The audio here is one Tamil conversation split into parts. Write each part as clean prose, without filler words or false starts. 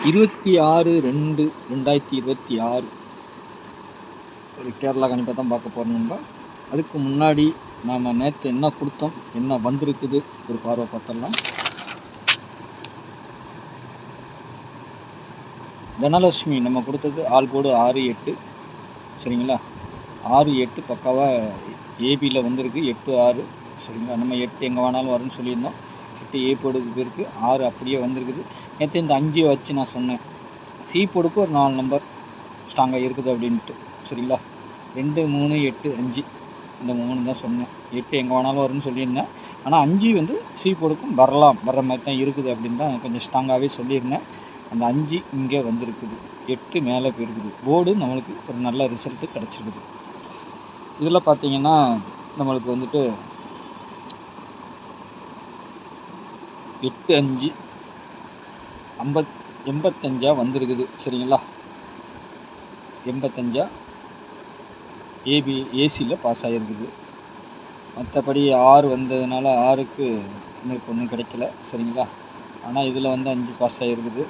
26/2/2026 ஒரு கேரளா கணிப்பை தான் பார்க்க போகிறோம்னா, அதுக்கு முன்னாடி நாம் நேற்று என்ன கொடுத்தோம், என்ன வந்திருக்குது ஒரு பார்வை பார்த்துடலாம். தனலட்சுமி நம்ம கொடுத்தது ஆல் போர்டு 6-8 சரிங்களா. 6-8 பக்காவாக ஏபியில் வந்திருக்கு. 8-6 சரிங்களா. நம்ம 8 எங்கே வேணாலும் வரும்னு சொல்லியிருந்தோம். 8 ஏ போர்டுக்கு போயிருக்கு. 6 அப்படியே வந்திருக்குது. நேற்று இந்த 5 வச்சு நான் சொன்னேன், சி போர்டுக்கு ஒரு 4 நம்பர் ஸ்ட்ராங்காக இருக்குது அப்படின்ட்டு சரிங்களா. 2, 3, 8, 5 இந்த 3 தான் சொன்னேன். 8 எங்கே வேணாலும் வரும்னு சொல்லியிருந்தேன். ஆனால் 5 வந்து சி போர்டுக்கும் வர்ற மாதிரி தான் இருக்குது அப்படின்னு தான் கொஞ்சம் ஸ்ட்ராங்காகவே சொல்லியிருந்தேன். அந்த 5 இங்கே வந்திருக்குது. 8 மேலே போயிருக்குது. போர்டு நம்மளுக்கு ஒரு நல்ல ரிசல்ட்டு கிடச்சிருக்குது. இதில் பார்த்தீங்கன்னா நம்மளுக்கு வந்துட்டு 8, 5 85 வந்திருக்குது சரிங்களா. 85 ஏசியில் பாஸ் ஆகிருக்குது. மற்றபடி 6 வந்ததுனால 6க்கு நம்மளுக்கு ஒன்றும் கிடைக்கல சரிங்களா. ஆனால் இதில் வந்து 5 பாஸ் ஆகிருக்குது.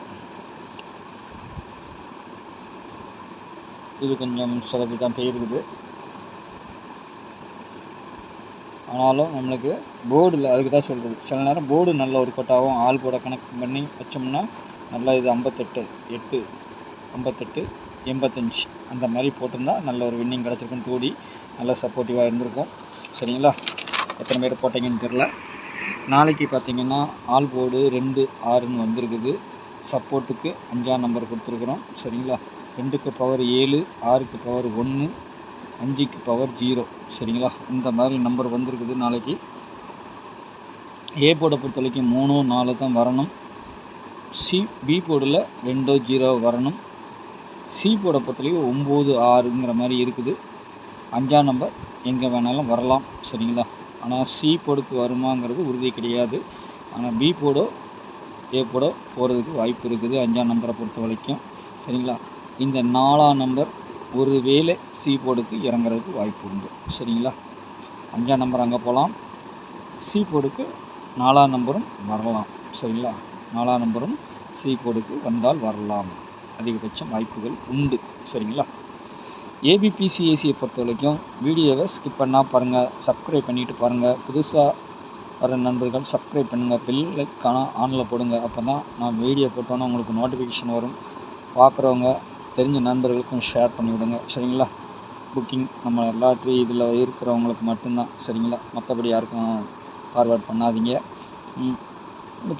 இது கொஞ்சம் சொதப்பி தான் போயிருக்குது. ஆனாலும் நம்மளுக்கு போர்டில் அதுக்கு தான் சொல்கிறது, சில நேரம் போர்டு நல்ல ஒரு கொட்டாகும். ஆள் போர்டை கனெக்ட் பண்ணி வச்சோம்னா நல்லா இது 58, 8, 58, 85 அந்த மாதிரி போட்டிருந்தா நல்ல ஒரு வின்னிங் கிடச்சிருக்கும். 2D நல்ல சப்போர்ட்டிவாக இருந்திருக்கும் சரிங்களா. எத்தனை பேர் போட்டிங்கன்னு தெரில. நாளைக்கு பார்த்திங்கன்னா ஆல் போர்டு 2, 6ன்னு வந்திருக்குது. சப்போர்ட்டுக்கு 5ஆம் நம்பர் கொடுத்துருக்குறோம் சரிங்களா. 2க்கு பவர் 7, 6க்கு பவர் 1, 5க்கு பவர் 0 சரிங்களா. இந்த மாதிரி நம்பர் வந்திருக்குது. நாளைக்கு ஏ போர்டை பொறுத்த வரைக்கும் 3, 4 தான் வரணும். பி போர்டில் 2, 0 வரணும். சி போர்டை பொறுத்தவரைக்கும் 9, 6ங்கிற மாதிரி இருக்குது. 5ஆம் நம்பர் எங்கே வேணாலும் வரலாம் சரிங்களா. ஆனால் சி போர்டுக்கு வருமாங்கிறது உறுதி கிடையாது. ஆனால் பி போர்டோ ஏ போர்டோ போகிறதுக்கு வாய்ப்பு இருக்குது 5ஆம் நம்பரை பொறுத்த வரைக்கும் சரிங்களா. இந்த 4ஆம் நம்பர் ஒரு வேளை சி போர்டுக்கு இறங்குறதுக்கு வாய்ப்பு உண்டு சரிங்களா. 5ஆம் நம்பர் அங்கே போகலாம். சி போர்டுக்கு 4ஆம் நம்பரும் வரலாம் சரிங்களா. 4ஆம் நம்பரும் சி போர்டுக்கு வந்தால் வரலாம். அதிகபட்சம் வாய்ப்புகள் உண்டு சரிங்களா. ஏபிபிசிஏசியை பொறுத்த வரைக்கும் வீடியோவை ஸ்கிப் பண்ணால் பாருங்கள், சப்ஸ்கிரைப் பண்ணிவிட்டு பாருங்கள். புதுசாக வர நண்பர்கள் சப்ஸ்கிரைப் பண்ணுங்கள், பெல் ஐக்கான ஆனில் போடுங்க. அப்போ தான் நான் வீடியோ போட்டோன்னா உங்களுக்கு நோட்டிஃபிகேஷன் வரும். பார்க்குறவங்க தெரிஞ்ச நண்பர்களுக்கும் ஷேர் பண்ணிவிடுங்க சரிங்களா. புக்கிங் நம்ம லாட்ரி இதில் இருக்கிறவங்களுக்கு மட்டும்தான் சரிங்களா. மற்றபடி யாருக்கும் ஃபார்வேர்ட் பண்ணாதீங்க.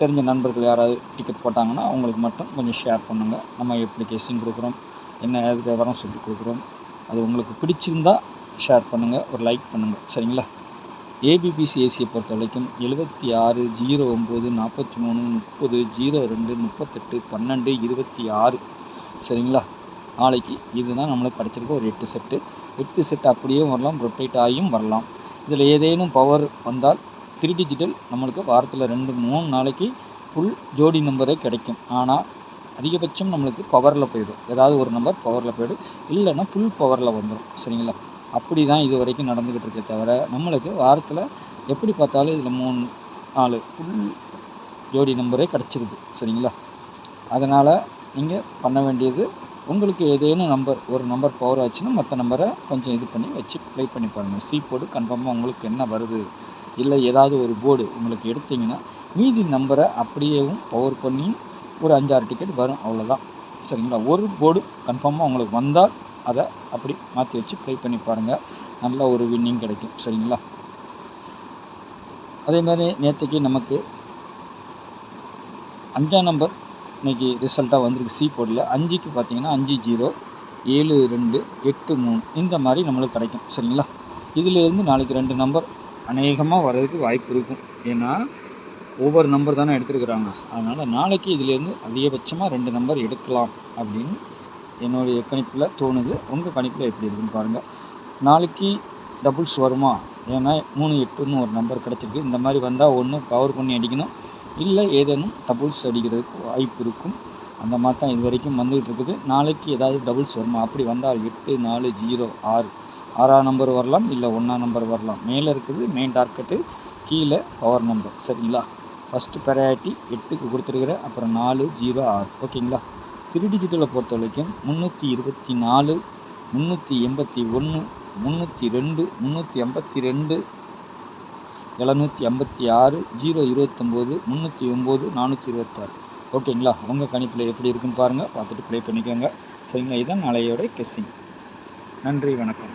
தெரிஞ்ச நண்பர்கள் யாராவது டிக்கெட் போட்டாங்கன்னா அவங்களுக்கு மட்டும் கொஞ்சம் ஷேர் பண்ணுங்கள். நம்ம எப்படி கேஸிங் கொடுக்குறோம், என்ன ஏது விவரம் சொல்லி கொடுக்குறோம், அது உங்களுக்கு பிடிச்சிருந்தால் ஷேர் பண்ணுங்கள், ஒரு லைக் பண்ணுங்கள் சரிங்களா. ஏபிபிசிஏசியை பொறுத்த வரைக்கும் 76, 0, 9, 40, 30, 02, 38, 12, 26 சரிங்களா. நாளைக்கு இதுதான் நம்மளுக்கு கிடச்சிருக்கு ஒரு 8 செட்டு. 8 செட்டு அப்படியே வரலாம், ரொட்டேட் ஆகியும் வரலாம். இதில் ஏதேனும் பவர் வந்தால் 3 டிஜிட்டல் நம்மளுக்கு வாரத்தில் 2-3 நாளைக்கு ஃபுல் ஜோடி நம்பரே கிடைக்கும். ஆனால் அதிகபட்சம் நம்மளுக்கு பவரில் போயிடும். ஏதாவது ஒரு நம்பர் பவரில் போயிடும், இல்லைன்னா ஃபுல் பவரில் வந்துடும் சரிங்களா. அப்படி தான் இது வரைக்கும் நடந்துக்கிட்டு இருக்கே தவிர நம்மளுக்கு வாரத்தில் எப்படி பார்த்தாலும் இதில் 3-4 ஃபுல் ஜோடி நம்பரே கிடச்சிருது சரிங்களா. அதனால் நீங்கள் பண்ண வேண்டியது, உங்களுக்கு ஏதேனும் நம்பர் ஒரு நம்பர் பவர் ஆச்சுன்னா மற்ற நம்பரை கொஞ்சம் இது பண்ணி வச்சு ப்ளே பண்ணி பாருங்கள். சி போர்டு கன்ஃபார்மாக உங்களுக்கு என்ன வருது, இல்லை ஏதாவது ஒரு போர்டு உங்களுக்கு எடுத்திங்கன்னா மீதி நம்பரை அப்படியேவும் பவர் பண்ணி ஒரு 5-6 டிக்கெட் வரும், அவ்வளோதான் சரிங்களா. ஒரு போர்டு கன்ஃபார்மாக உங்களுக்கு வந்தால் அதை அப்படி மாற்றி வச்சு ப்ளே பண்ணி பாருங்கள், நல்ல ஒரு வின்னிங் கிடைக்கும் சரிங்களா. அதே மாதிரி நேற்றுக்கு நமக்கு 5ஆம் நம்பர் இன்றைக்கி ரிசல்ட்டாக வந்திருக்கு. சி போர்டில் 5க்கு பார்த்தீங்கன்னா 5-0, 7-2, 8-3 இந்த மாதிரி நம்மளுக்கு கிடைக்கும் சரிங்களா. இதிலேருந்து நாளைக்கு 2 நம்பர் அநேகமாக வர்றதுக்கு வாய்ப்பு இருக்கும். ஏன்னா ஒவ்வொரு நம்பர் தானே எடுத்துருக்குறாங்க. அதனால் நாளைக்கு இதிலேருந்து அதிகபட்சமாக 2 நம்பர் எடுக்கலாம் அப்படின்னு என்னுடைய கணிப்பில் தோணுது. உங்கள் கணிப்பில் எப்படி இருக்குன்னு பாருங்கள். நாளைக்கு டபுள்ஸ் வருமா, ஏன்னா 3-8ன்னு ஒரு நம்பர் கிடச்சிருக்கு. இந்த மாதிரி வந்தால் ஒன்று பவர் பண்ணி அடிக்கணும், இல்லை ஏதேனும் டபுள்ஸ் அடிக்கிறதுக்கு வாய்ப்பு இருக்கும். அந்த மாதிரி தான் இது வரைக்கும் வந்துகிட்டு இருக்குது. நாளைக்கு ஏதாவது டபுள்ஸ் வருமா, அப்படி வந்தால் 8, 4, 0, 6 6ஆம் நம்பர் வரலாம், இல்லை 1ஆம் நம்பர் வரலாம். மேலே இருக்குது மெயின் டார்கெட்டு, கீழே பவர் நம்பர் சரிங்களா. ஃபஸ்ட்டு ப்ரையாரிட்டி 8க்கு கொடுத்துருக்குறேன், அப்புறம் 4, 0, 6 ஓகேங்களா. 3 டிஜிட்டலை பொறுத்த வரைக்கும் 324, 381, 302, 382, 756, 029, 309, 426. ஓகேங்களா? உங்கள் கணிப்பில் எப்படி இருக்குன்னு பாருங்கள், பார்த்துட்டு ப்ளே பண்ணிக்கோங்க. சரிங்களா? இதுதான் நாளையோட கெஸ்ஸிங். நன்றி, வணக்கம்.